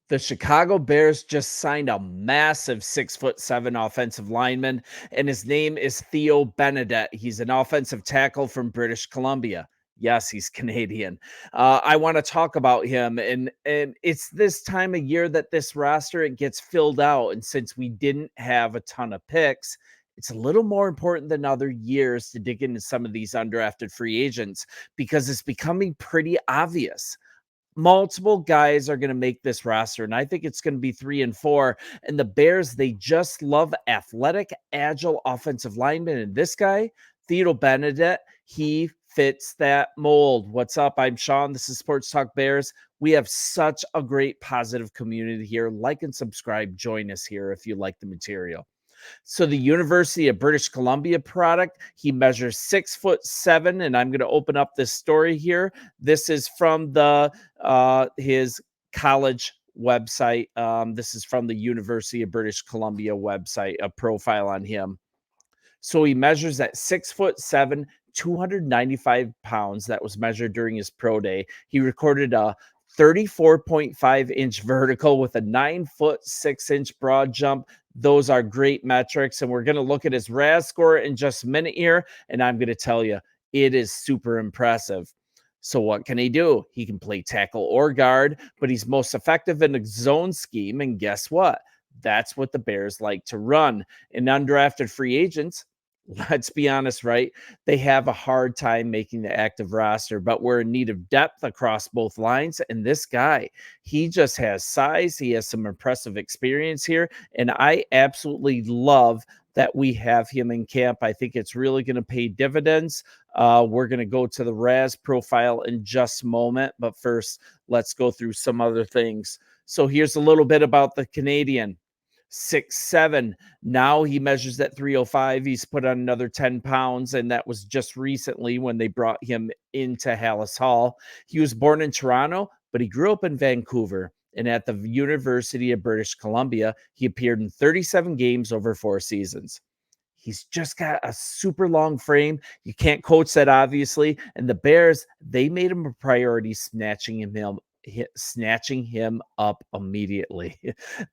The Chicago Bears just signed a massive 6'7" offensive lineman, and his name is Theo Benedette. He's an offensive tackle from British Columbia. Yes, he's Canadian. I want to talk about him, and it's this time of year that this roster it gets filled out. And since we didn't have a ton of picks, it's a little more important than other years to dig into some of these undrafted free agents because it's becoming pretty obvious multiple guys are going to make this roster, and I think it's going to be 3 and 4. And the Bears, they just love athletic, agile offensive linemen. And this guy, Theo Benedette, he fits that mold. What's up? I'm Sean. This is Sports Talk Bears. We have such a great positive community here. Like and subscribe. Join us here if you like the material. So the University of British Columbia product, he measures 6'7", and I'm going to open up this story here. This is from the his college website. This is from the University of British Columbia website, a profile on him. So he measures at 6'7", 295 pounds. That was measured during his pro day. He recorded a 34.5-inch vertical with a 9'6" broad jump. Those are great metrics. And we're going to look at his RAS score in just a minute here. And I'm going to tell you, it is super impressive. So what can he do? He can play tackle or guard, but he's most effective in a zone scheme. And guess what? That's what the Bears like to run. And undrafted free agents, let's be honest, right? They have a hard time making the active roster, but we're in need of depth across both lines. And this guy, he just has size. He has some impressive experience here. And I absolutely love that we have him in camp. I think it's really going to pay dividends. We're going to go to the RAS profile in just a moment. But first, let's go through some other things. So here's a little bit about the Canadian. 6'7". Now he measures at 305. He's put on another 10 pounds, and that was just recently when they brought him into Hallis Hall. He was born in Toronto, but he grew up in Vancouver. And at the University of British Columbia, he appeared in 37 games over 4 seasons. He's just got a super long frame. You can't coach that, obviously. And the Bears, they made him a priority, snatching him up immediately.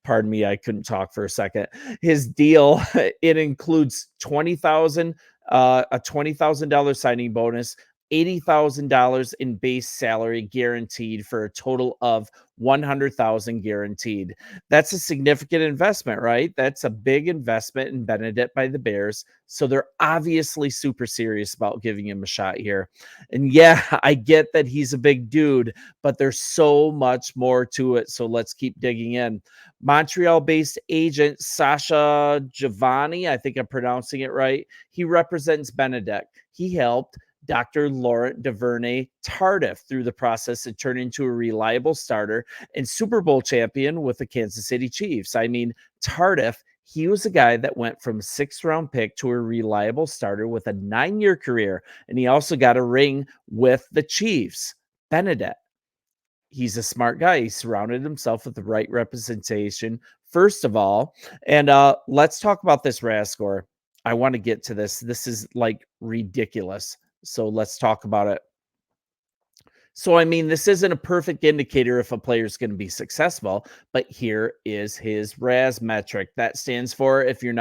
Pardon me, I couldn't talk for a second. His deal, it includes a $20,000 signing bonus, $80,000 in base salary guaranteed for a total of $100,000 guaranteed. That's a significant investment, right? That's a big investment in Benedette by the Bears. So they're obviously super serious about giving him a shot here. And yeah, I get that he's a big dude, but there's so much more to it. So let's keep digging in. Montreal-based agent Sasha Giovanni, I think I'm pronouncing it right. He represents Benedette. He helped Dr. Laurent Duvernay Tardif through the process to turn into a reliable starter and Super Bowl champion with the Kansas City Chiefs. I mean, Tardif, he was a guy that went from 6th-round pick to a reliable starter with a 9-year career, and he also got a ring with the Chiefs. Benedette, he's a smart guy. He surrounded himself with the right representation, first of all. And let's talk about this RAS score. I want to get to this. This is like ridiculous. So let's talk about it. So, I mean, this isn't a perfect indicator if a player is going to be successful, but here is his RAS metric. That stands for, if you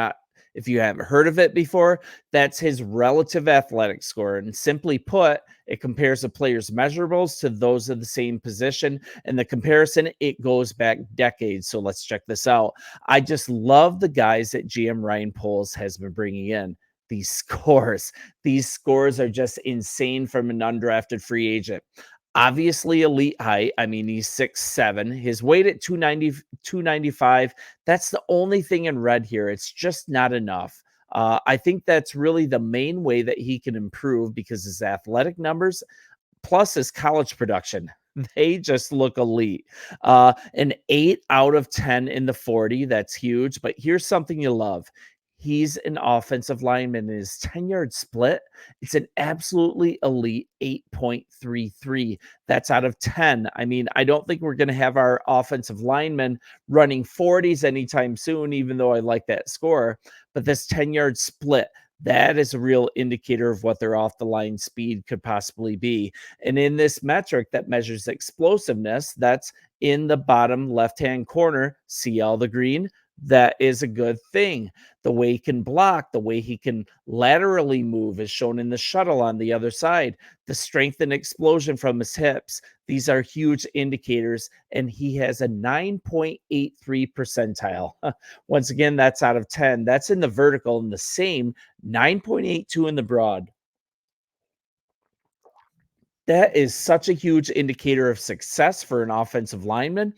haven't heard of it before, that's his relative athletic score. And simply put, it compares a player's measurables to those of the same position. And the comparison, it goes back decades. So let's check this out. I just love the guys that GM Ryan Poles has been bringing in. These scores are just insane from an undrafted free agent. Obviously elite height. I mean, he's 6'7". His weight at 295. That's the only thing in red here. It's just not enough. I think that's really the main way that he can improve because his athletic numbers plus his college production, they just look elite. An 8 out of 10 in the 40. That's huge. But here's something you love. He's an offensive lineman in his 10-yard split. It's an absolutely elite 8.33. That's out of 10. I mean, I don't think we're going to have our offensive linemen running 40s anytime soon, even though I like that score. But this 10-yard split, That is a real indicator of what their off the line speed could possibly be. And in this metric that measures explosiveness, that's in the bottom left hand corner. See all the green? That is a good thing. The way he can block, the way he can laterally move is shown in the shuttle on the other side. The strength and explosion from his hips. These are huge indicators, and he has a 9.83 percentile. Once again, that's out of 10. That's in the vertical, and the same 9.82 in the broad. That is such a huge indicator of success for an offensive lineman.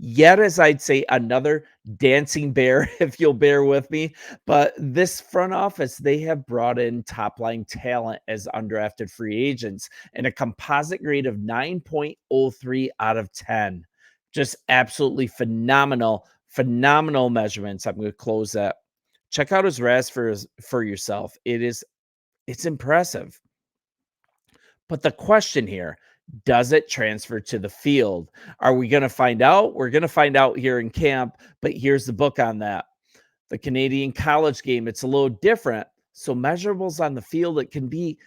Yet, as I'd say, another dancing bear, if you'll bear with me. But this front office, they have brought in top line talent as undrafted free agents and a composite grade of 9.03 out of 10. Just absolutely phenomenal, phenomenal measurements. I'm going to close that. Check out his RAS for yourself. It's impressive. But the question here, does it transfer to the field? Are we going to find out? We're going to find out here in camp, but here's the book on that. The Canadian college game, it's a little different. So measurables on the field, it can be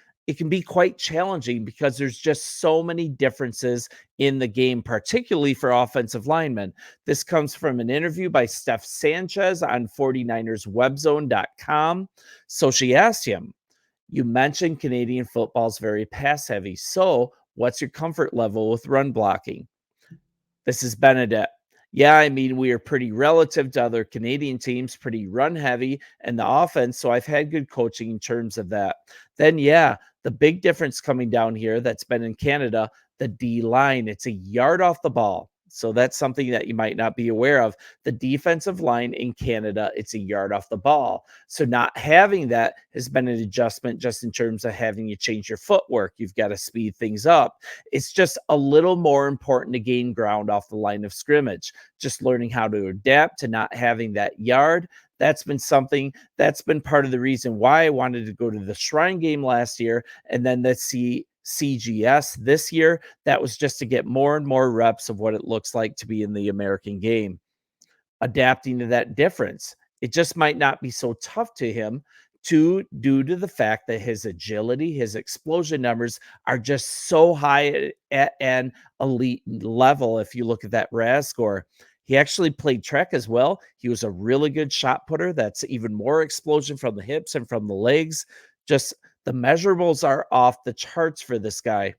quite challenging because there's just so many differences in the game, particularly for offensive linemen. This comes from an interview by Steph Sanchez on 49erswebzone.com. So she asked him, you mentioned Canadian football is very pass heavy. So, what's your comfort level with run blocking? This is Benedict. Yeah, I mean, we are pretty relative to other Canadian teams, pretty run heavy and the offense. So I've had good coaching in terms of that. Then, yeah, the big difference coming down here that's been in Canada, the D line, it's a yard off the ball. So that's something that you might not be aware of. The defensive line in Canada, it's a yard off the ball. So not having that has been an adjustment just in terms of having you change your footwork. You've got to speed things up. It's just a little more important to gain ground off the line of scrimmage. Just learning how to adapt to not having that yard. That's been something that's been part of the reason why I wanted to go to the Shrine game last year and then the CGS this year. That was just to get more and more reps of what it looks like to be in the American game, adapting to that difference. It just might not be so tough to him due to the fact that his agility, his explosion numbers are just so high at an elite level. If you look at that RAS score, he actually played track as well. He was a really good shot putter. That's even more explosion from the hips and from the legs. Just the measurables are off the charts for this guy.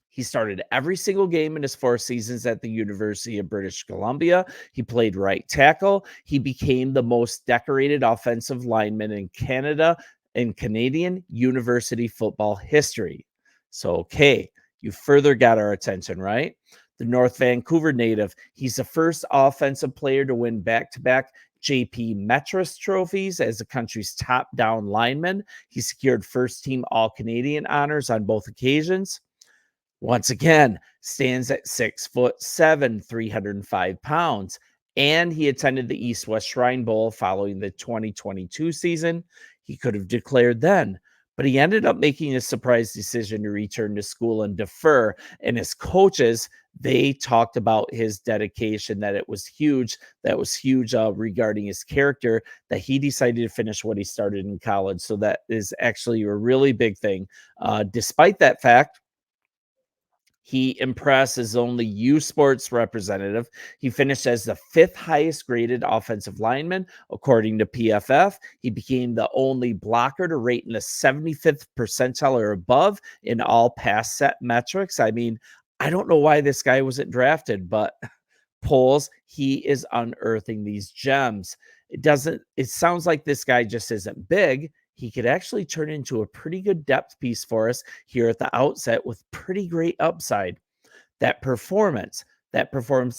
He started every single game in his 4 seasons at the University of British Columbia. He played right tackle. He became the most decorated offensive lineman in Canada in Canadian university football history. So, okay, you further got our attention, right? The North Vancouver native. He's the first offensive player to win back to back JP Metris trophies as the country's top down lineman. He secured first team All Canadian honors on both occasions. Once again, stands at 6'7", 305 pounds. And he attended the East West Shrine Bowl following the 2022 season. He could have declared then, but he ended up making a surprise decision to return to school and defer. And his coaches, they talked about his dedication, that it was huge. That was huge regarding his character, that he decided to finish what he started in college. So that is actually a really big thing. Despite that fact, he impressed as only U Sports representative. He finished as the fifth highest graded offensive lineman, according to PFF. He became the only blocker to rate in the 75th percentile or above in all pass set metrics. I mean, I don't know why this guy wasn't drafted, but polls, he is unearthing these gems. It sounds like this guy just isn't big. He could actually turn into a pretty good depth piece for us here at the outset with pretty great upside. That performance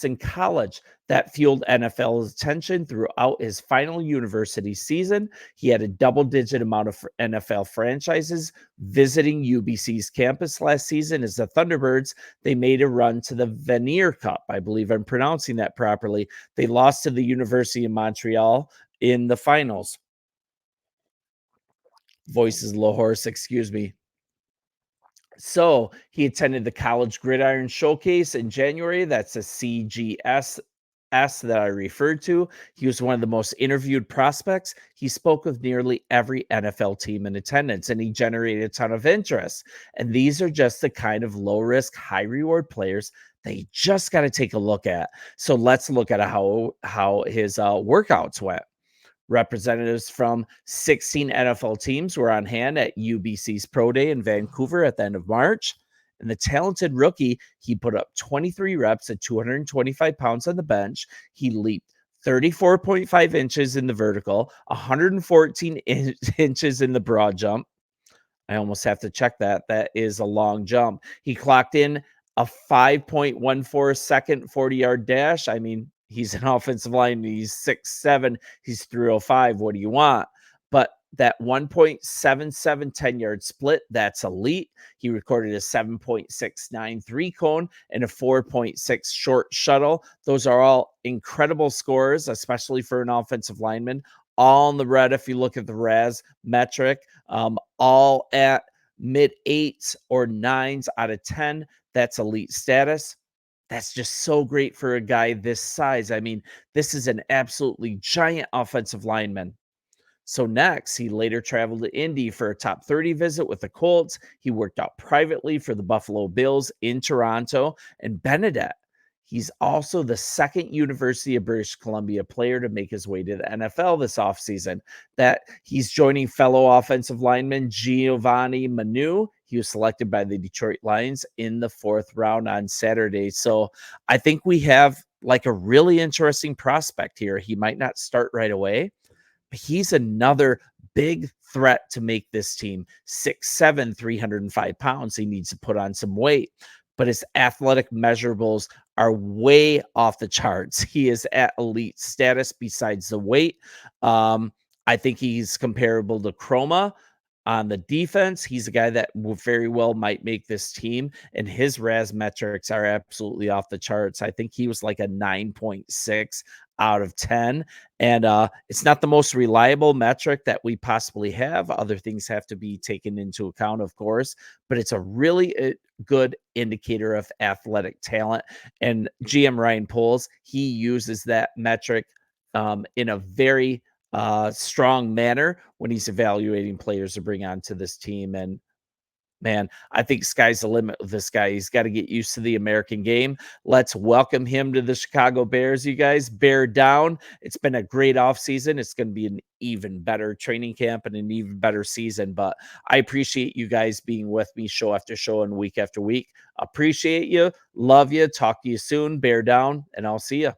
in college, that fueled NFL's attention throughout his final university season. He had a double-digit amount of NFL franchises visiting UBC's campus last season as the Thunderbirds. They made a run to the Vanier Cup. I believe I'm pronouncing that properly. They lost to the University of Montreal in the finals. Voices a little hoarse, excuse me. So he attended the College Gridiron Showcase in January. That's a CGS S that I referred to. He was one of the most interviewed prospects. He spoke with nearly every NFL team in attendance and he generated a ton of interest. And these are just the kind of low risk, high reward players that you just got to take a look at. So let's look at how his workouts went. Representatives from 16 NFL teams were on hand at UBC's Pro Day in Vancouver at the end of March. And the talented rookie, he put up 23 reps at 225 pounds on the bench. He leaped 34.5 inches in the vertical, 114 inches in the broad jump. I almost have to check that. That is a long jump. He clocked in a 5.14-second 40-yard dash. I mean, he's an offensive line. He's 6'7". He's 305. What do you want? But that 1.77 10-yard split, that's elite. He recorded a 7.693 cone and a 4.6 short shuttle. Those are all incredible scores, especially for an offensive lineman. All in the red if you look at the RAS metric, all at mid eights or nines out of 10. That's elite status. That's just so great for a guy this size. I mean, this is an absolutely giant offensive lineman. So next, he later traveled to Indy for a top 30 visit with the Colts. He worked out privately for the Buffalo Bills in Toronto. And Benedette, he's also the second University of British Columbia player to make his way to the NFL this offseason. That he's joining fellow offensive lineman Giovanni Manu. He was selected by the Detroit Lions in the 4th round on Saturday. So I think we have like a really interesting prospect here. He might not start right away, he's another big threat to make this team 6'7", 305 pounds. He needs to put on some weight, but his athletic measurables are way off the charts. He is at elite status besides the weight. I think he's comparable to Chroma. On the defense, he's a guy that very well might make this team, and his RAS metrics are absolutely off the charts. I think he was like a 9.6 out of 10. And it's not the most reliable metric that we possibly have. Other things have to be taken into account, of course, but it's a really good indicator of athletic talent. And GM Ryan Poles, he uses that metric in a very strong manner when he's evaluating players to bring onto this team. And man, I think sky's the limit with this guy. He's got to get used to the American game. Let's welcome him to the Chicago Bears, you guys. Bear down. It's been a great offseason. It's going to be an even better training camp and an even better season. But I appreciate you guys being with me show after show and week after week. Appreciate you. Love you. Talk to you soon. Bear down, and I'll see you.